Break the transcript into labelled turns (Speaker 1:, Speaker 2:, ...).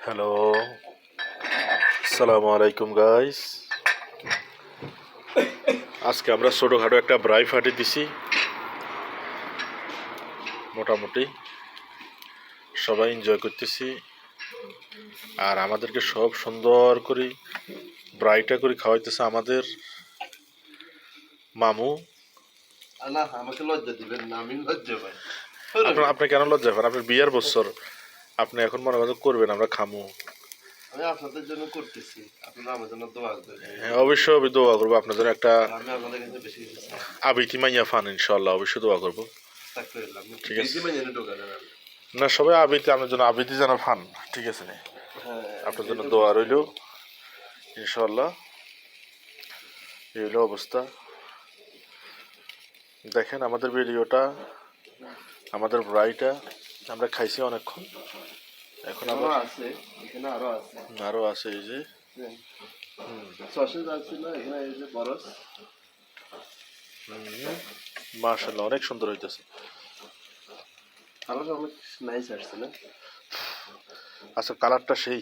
Speaker 1: Hello, আসসালামু আলাইকুম guys. আজকে আমরা ছোটোখাটো একটা ব্রাই পার্টি দিছি। মোটামুটি সবাই এনজয় করতেছি, আর আমাদেরকে সব সুন্দর করে ব্রাইটা করে খাওয়াইতেছে আমাদের মামু।
Speaker 2: না, আমাকে লজ্জা দিবেন না, আমি লজ্জা পাই।
Speaker 1: আপনি কেন লজ্জা পান? আপনার বিয়ের বছর, আপনি এখন মনে মনে করবেন আমরা খামু।
Speaker 2: আমি আপনাদের জন্য করতেছি, আপনারা আমার জন্য দোয়া করবেন।
Speaker 1: হ্যাঁ, অবশ্যই আমি দোয়া করবো আপনার জন্য। একটা
Speaker 2: আমি আপনাদের কাছে বেশি কিছু চাই
Speaker 1: আবিতি মাইয়া ফান, ইনশাল্লাহ অবশ্যই দোয়া করবো। ঠিক আছে। না, সবাই আবিতি, আপনার জন্য আবিতি যেন ফান। ঠিক আছে, আপনার জন্য দোয়া রইল ইনশাল্লাহ। এই হলো অবস্থা। দেখেন আমাদের ভিডিওটা, আমাদের ব্রাইটা আমরা খাইছি অনেকক্ষণ। এখন আবার
Speaker 2: আছে, এখানে আছে,
Speaker 1: আরো আছে। এই যে
Speaker 2: সসেজ আছে না, এখানে এই যে বরস।
Speaker 1: মাশাআল্লাহ, অনেক সুন্দর হইতেছে।
Speaker 2: কালারটা অনেক নাইস আসছে না?
Speaker 1: আচ্ছা, কালারটা সেই।